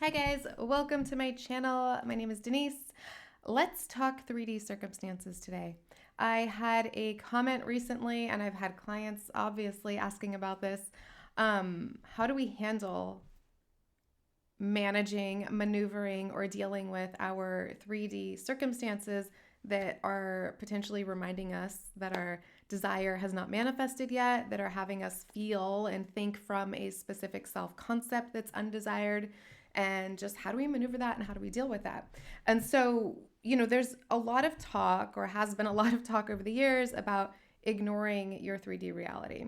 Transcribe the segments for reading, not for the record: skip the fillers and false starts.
Hi guys, welcome to my channel. My name is Denise. Let's talk 3D circumstances today. I had a comment recently, and I've had clients obviously asking about this. How do we handle managing, maneuvering, or dealing with our 3D circumstances that are potentially reminding us that our desire has not manifested yet, that are having us feel and think from a specific self concept that's undesired? And just how do we maneuver that and how do we deal with that? And so, there's a lot of talk, or has been a lot of talk over the years, about ignoring your 3D reality.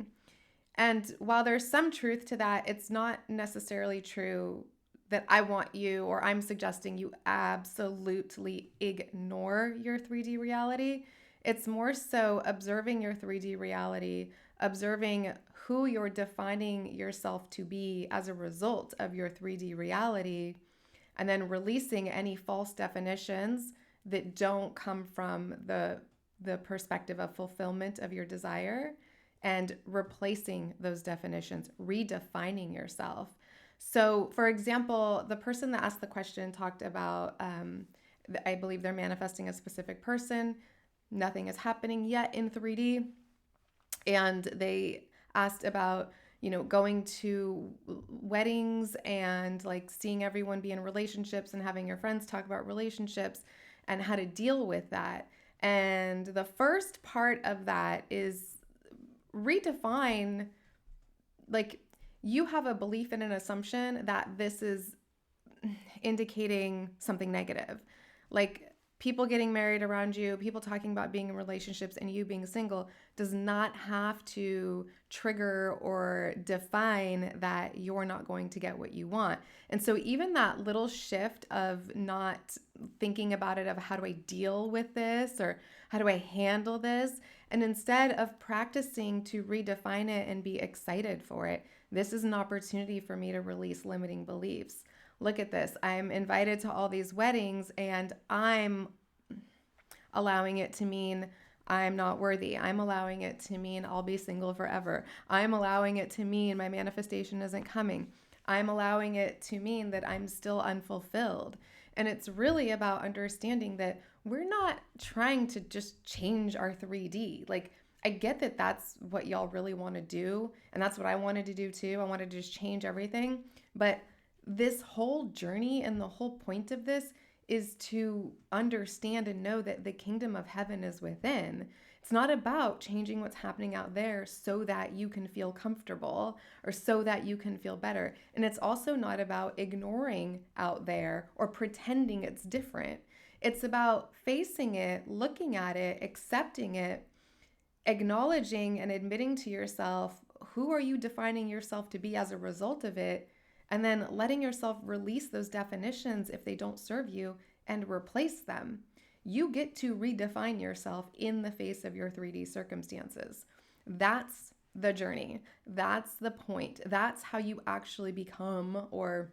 And while there's some truth to that, it's not necessarily true that I want you, or I'm suggesting you absolutely ignore your 3D reality. It's more so observing your 3D reality, observing who you're defining yourself to be as a result of your 3D reality, and then releasing any false definitions that don't come from the perspective of fulfillment of your desire, and replacing those definitions, redefining yourself. So, for example, the person that asked the question talked about, I believe they're manifesting a specific person. Nothing is happening yet in 3D. And they asked about, going to weddings and like seeing everyone be in relationships and having your friends talk about relationships and how to deal with that. And the first part of that is redefine, like, you have a belief and an assumption that this is indicating something negative. Like, people getting married around you, people talking about being in relationships and you being single does not have to trigger or define that you're not going to get what you want. And so even that little shift of not thinking about it of how do I deal with this, or how do I handle this, and instead of practicing to redefine it and be excited for it, this is an opportunity for me to release limiting beliefs. Look at this. I'm invited to all these weddings and I'm allowing it to mean I'm not worthy. I'm allowing it to mean I'll be single forever. I'm allowing it to mean my manifestation isn't coming. I'm allowing it to mean that I'm still unfulfilled. And it's really about understanding that we're not trying to just change our 3D. Like, I get that that's what y'all really want to do. And that's what I wanted to do too. I wanted to just change everything. But this whole journey and the whole point of this is to understand and know that the kingdom of heaven is within. It's not about changing what's happening out there so that you can feel comfortable or so that you can feel better. And it's also not about ignoring out there or pretending it's different. It's about facing it, looking at it, accepting it, acknowledging and admitting to yourself who are you defining yourself to be as a result of it, and then letting yourself release those definitions if they don't serve you and replace them. You get to redefine yourself in the face of your 3D circumstances. That's the journey. That's the point. That's how you actually become, or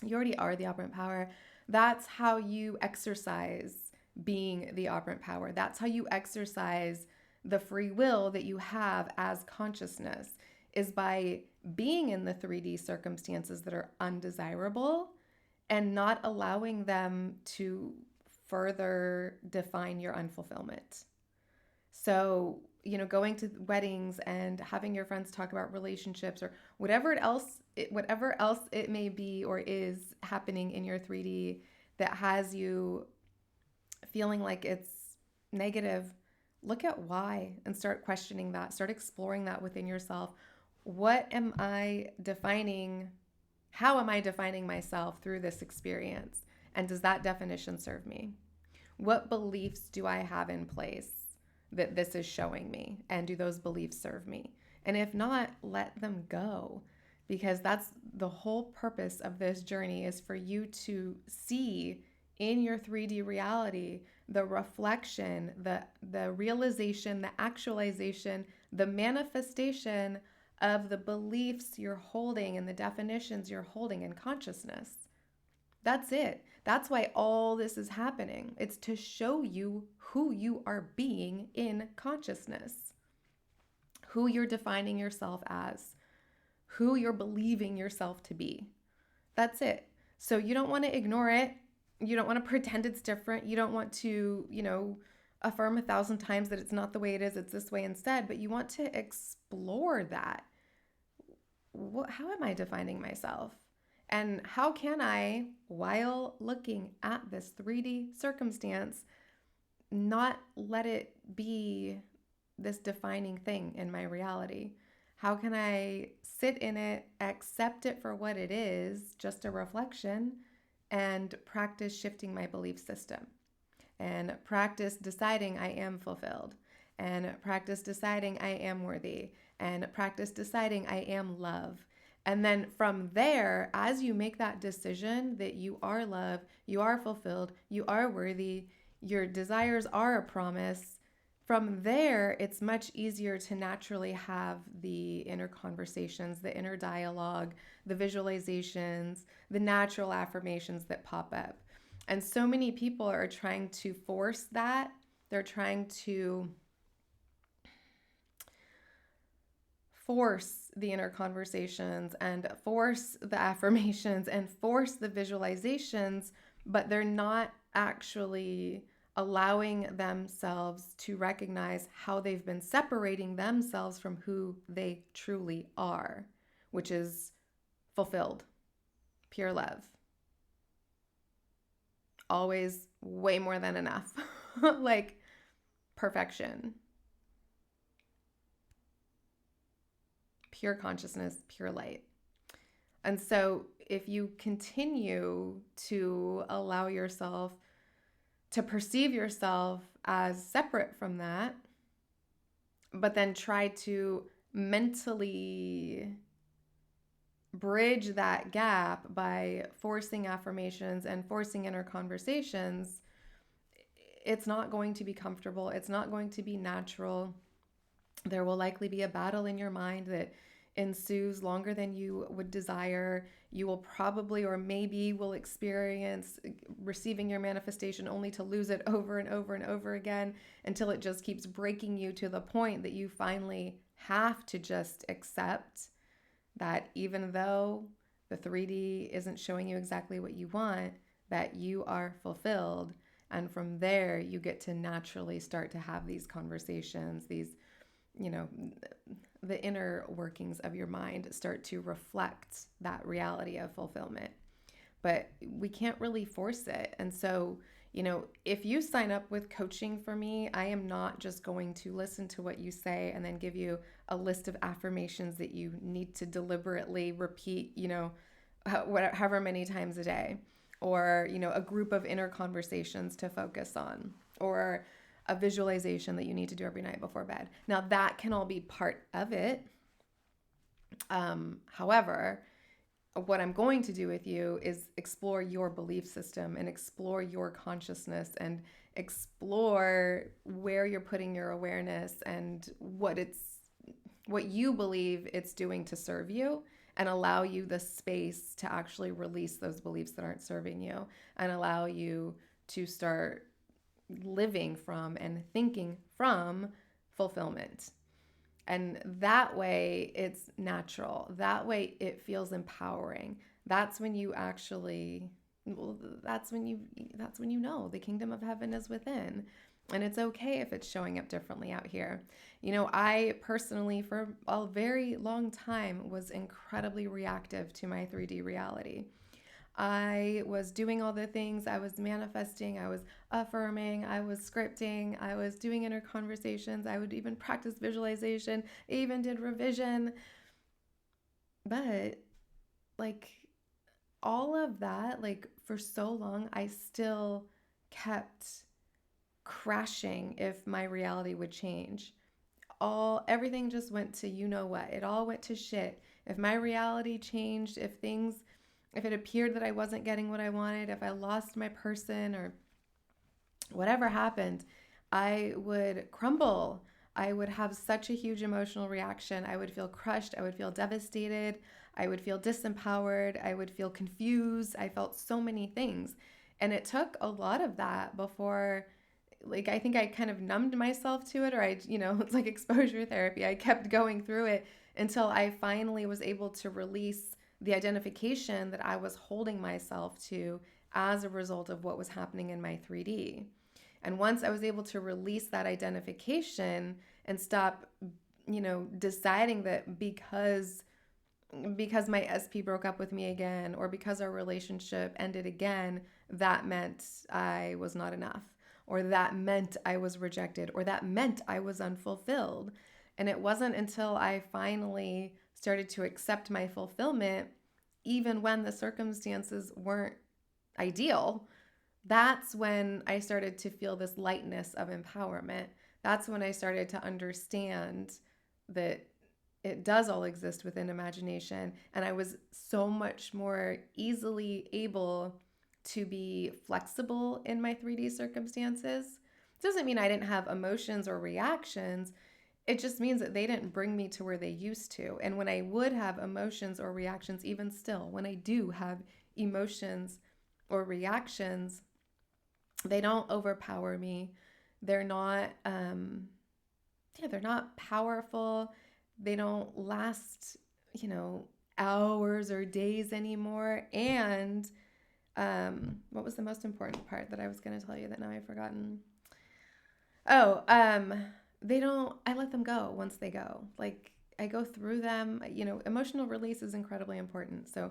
you already are, the operant power. That's how you exercise being the operant power. That's how you exercise the free will that you have as consciousness, is by being in the 3D circumstances that are undesirable and not allowing them to further define your unfulfillment. So, going to weddings and having your friends talk about relationships, or whatever else it may be or is happening in your 3D that has you feeling like it's negative, look at why and start questioning that. Start exploring that within yourself. What am I defining? How am I defining myself through this experience? And does that definition serve me? What beliefs do I have in place that this is showing me? And do those beliefs serve me? And if not, let them go. Because that's the whole purpose of this journey, is for you to see in your 3D reality the reflection, the realization, the actualization, the manifestation of the beliefs you're holding and the definitions you're holding in consciousness. That's it. That's why all this is happening. It's to show you who you are being in consciousness, who you're defining yourself as, who you're believing yourself to be. That's it. So you don't want to ignore it. You don't want to pretend it's different. You don't want to, affirm 1,000 times that it's not the way it is, it's this way instead. But you want to explore that. How am I defining myself? And how can I, while looking at this 3D circumstance, not let it be this defining thing in my reality? How can I sit in it, accept it for what it is, just a reflection, and practice shifting my belief system? And practice deciding I am fulfilled, and practice deciding I am worthy, and practice deciding I am love. And then from there, as you make that decision that you are love, you are fulfilled, you are worthy, your desires are a promise, from there, it's much easier to naturally have the inner conversations, the inner dialogue, the visualizations, the natural affirmations that pop up. And so many people are trying to force that. They're trying to force the inner conversations and force the affirmations and force the visualizations, but they're not actually allowing themselves to recognize how they've been separating themselves from who they truly are, which is fulfilled, pure love. Always way more than enough. Like perfection, pure consciousness, pure light. And so if you continue to allow yourself to perceive yourself as separate from that, but then try to mentally bridge that gap by forcing affirmations and forcing inner conversations, it's not going to be comfortable. It's not going to be natural. There will likely be a battle in your mind that ensues longer than you would desire. You will probably or maybe will experience receiving your manifestation only to lose it over and over and over again until it just keeps breaking you to the point that you finally have to just accept that even though the 3D isn't showing you exactly what you want, that you are fulfilled. And from there, you get to naturally start to have these conversations, these, the inner workings of your mind start to reflect that reality of fulfillment. But we can't really force it. And so, if you sign up with coaching for me, I am not just going to listen to what you say and then give you a list of affirmations that you need to deliberately repeat, however many times a day, or, a group of inner conversations to focus on, or a visualization that you need to do every night before bed. Now, that can all be part of it. However, what I'm going to do with you is explore your belief system and explore your consciousness and explore where you're putting your awareness and what you believe it's doing to serve you, and allow you the space to actually release those beliefs that aren't serving you and allow you to start living from and thinking from fulfillment. And that way it's natural. That way it feels empowering. That's when you actually, that's when you know the kingdom of heaven is within. And it's okay if it's showing up differently out here. I personally, for a very long time, was incredibly reactive to my 3D reality. I was doing all the things. I was manifesting, I was affirming, I was scripting, I was doing inner conversations, I would even practice visualization, I even did revision. But like all of that, like for so long, I still kept crashing if my reality would change. Everything just went to what. It all went to shit. If my reality changed, if it appeared that I wasn't getting what I wanted, if I lost my person or whatever happened, I would crumble. I would have such a huge emotional reaction. I would feel crushed. I would feel devastated. I would feel disempowered. I would feel confused. I felt so many things. And it took a lot of that before, like, I think I kind of numbed myself to it, or it's like exposure therapy. I kept going through it until I finally was able to release the identification that I was holding myself to as a result of what was happening in my 3D. And once I was able to release that identification and stop, deciding that because my SP broke up with me again, or because our relationship ended again, that meant I was not enough, or that meant I was rejected, or that meant I was unfulfilled. And it wasn't until I finally started to accept my fulfillment, even when the circumstances weren't ideal, that's when I started to feel this lightness of empowerment. That's when I started to understand that it does all exist within imagination. And I was so much more easily able to be flexible in my 3D circumstances. It doesn't mean I didn't have emotions or reactions. It just means that they didn't bring me to where they used to. And when I would have emotions or reactions, even still, when I do have emotions or reactions, they don't overpower me. They're not, they're not powerful. They don't last, hours or days anymore. And what was the most important part that I was going to tell you that now I've forgotten? Oh, they don't, I let them go once they go. Like, I go through them. Emotional release is incredibly important. So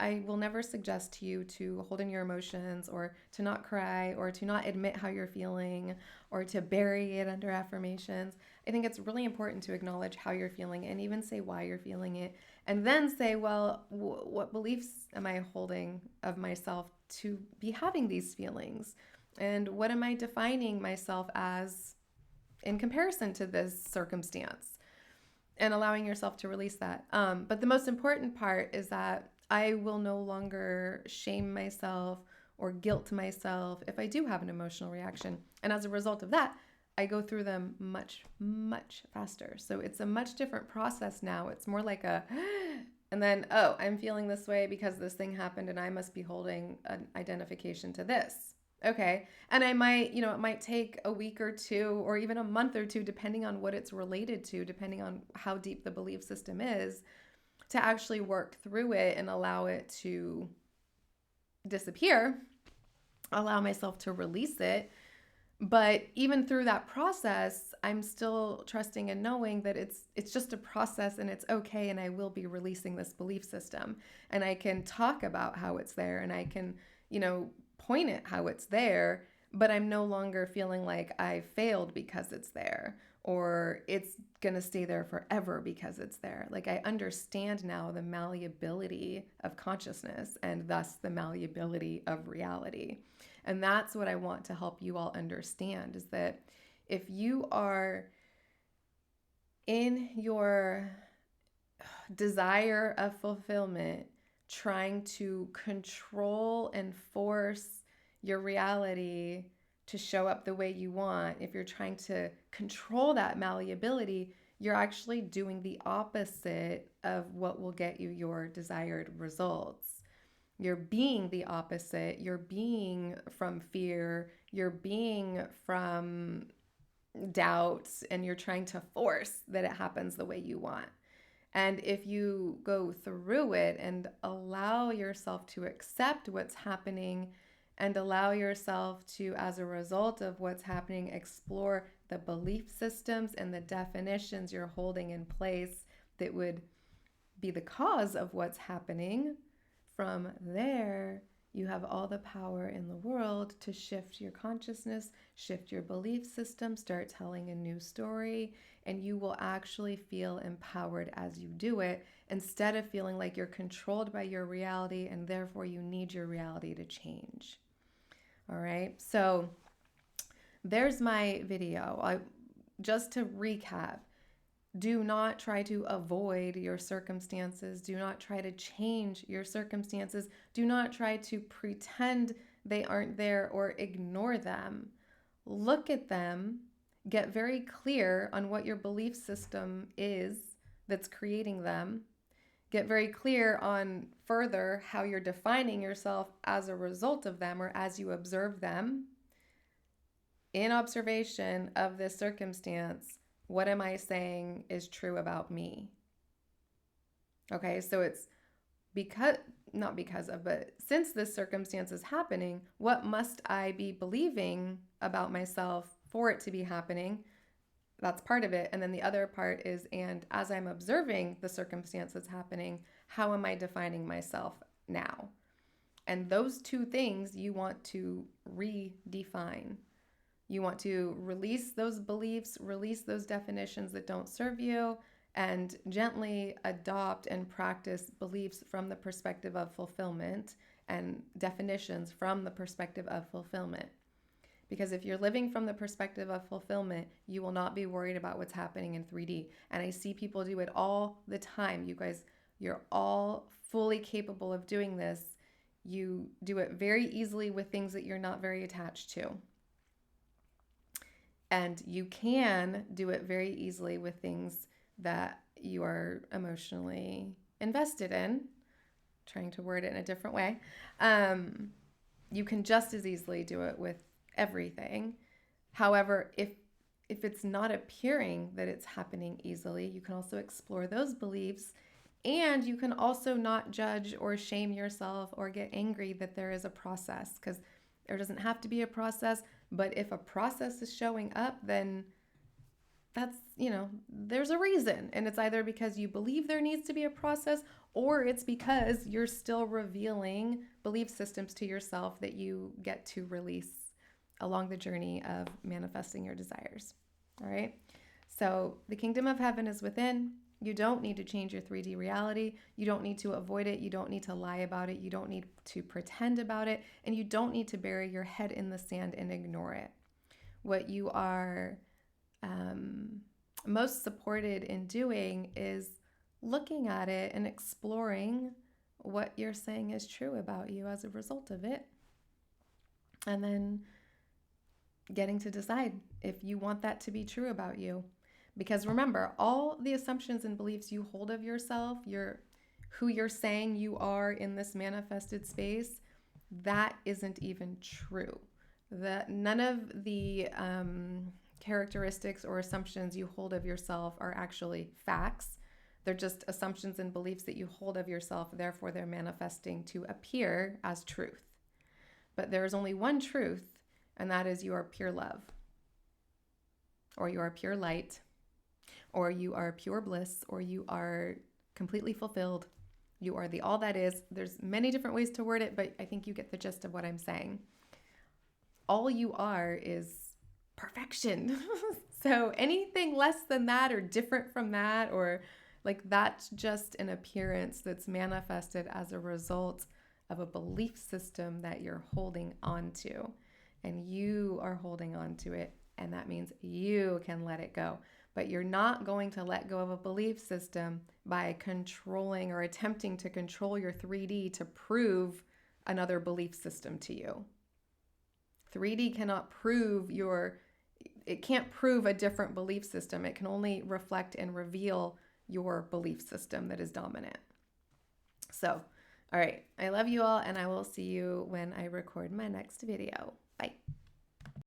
I will never suggest to you to hold in your emotions, or to not cry, or to not admit how you're feeling, or to bury it under affirmations. I think it's really important to acknowledge how you're feeling and even say why you're feeling it. And then say, well, what beliefs am I holding of myself to be having these feelings? And what am I defining myself as in comparison to this circumstance? And allowing yourself to release that. But the most important part is that I will no longer shame myself or guilt myself if I do have an emotional reaction. And as a result of that, I go through them much, much faster. So it's a much different process now. It's more like a, and then, oh, I'm feeling this way because this thing happened and I must be holding an identification to this. Okay. And I might, it might take a week or two, or even a month or two, depending on what it's related to, depending on how deep the belief system is, to actually work through it and allow it to disappear, allow myself to release it. But even through that process, I'm still trusting and knowing that it's just a process and it's okay, and I will be releasing this belief system. And I can talk about how it's there, and I can, point at how it's there, but I'm no longer feeling like I failed because it's there, or it's going to stay there forever because it's there. Like, I understand now the malleability of consciousness, and thus the malleability of reality. And that's what I want to help you all understand, is that if you are in your desire of fulfillment, trying to control and force your reality to show up the way you want, if you're trying to control that malleability, you're actually doing the opposite of what will get you your desired results. You're being the opposite. You're being from fear. You're being from doubt, and you're trying to force that it happens the way you want. And if you go through it and allow yourself to accept what's happening, and allow yourself to, as a result of what's happening, explore the belief systems and the definitions you're holding in place that would be the cause of what's happening, from there, you have all the power in the world to shift your consciousness, shift your belief system, start telling a new story, and you will actually feel empowered as you do it, instead of feeling like you're controlled by your reality and therefore you need your reality to change. All right, so there's my video. Just to recap, do not try to avoid your circumstances. Do not try to change your circumstances. Do not try to pretend they aren't there or ignore them. Look at them. Get very clear on what your belief system is that's creating them. Get very clear on further how you're defining yourself as a result of them, or as you observe them. In observation of this circumstance, what am I saying is true about me? Okay, so it's because, not because of, but since this circumstance is happening, what must I be believing about myself for it to be happening? That's part of it. And then the other part is, and as I'm observing the circumstances happening, how am I defining myself now? And those two things you want to redefine. You want to release those beliefs, release those definitions that don't serve you, and gently adopt and practice beliefs from the perspective of fulfillment and definitions from the perspective of fulfillment. Because if you're living from the perspective of fulfillment, you will not be worried about what's happening in 3D. And I see people do it all the time. You guys, you're all fully capable of doing this. You do it very easily with things that you're not very attached to. And you can do it very easily with things that you are emotionally invested in. Trying to word it in a different way. You can just as easily do it with everything. However, if it's not appearing that it's happening easily, you can also explore those beliefs, and you can also not judge or shame yourself or get angry that there is a process, because there doesn't have to be a process. But if a process is showing up, then that's, there's a reason. And it's either because you believe there needs to be a process, or it's because you're still revealing belief systems to yourself that you get to release along the journey of manifesting your desires. All right. So the kingdom of heaven is within. You don't need to change your 3D reality. You don't need to avoid it. You don't need to lie about it. You don't need to pretend about it. And you don't need to bury your head in the sand and ignore it. What you are most supported in doing is looking at it and exploring what you're saying is true about you as a result of it. And then getting to decide if you want that to be true about you. Because remember, all the assumptions and beliefs you hold of yourself, who you're saying you are in this manifested space, that isn't even true. None of the characteristics or assumptions you hold of yourself are actually facts. They're just assumptions and beliefs that you hold of yourself. Therefore, they're manifesting to appear as truth. But there is only one truth, and that is you are pure love, or you are pure light, or you are pure bliss, or you are completely fulfilled. You are the all that is. There's many different ways to word it, but I think you get the gist of what I'm saying. All you are is perfection. So anything less than that or different from that, or like, that's just an appearance that's manifested as a result of a belief system that you're holding on to. And you are holding on to it, and that means you can let it go. But you're not going to let go of a belief system by controlling or attempting to control your 3D to prove another belief system to you. 3D cannot prove it can't prove a different belief system. It can only reflect and reveal your belief system that is dominant. So, all right, I love you all, and I will see you when I record my next video. Bye.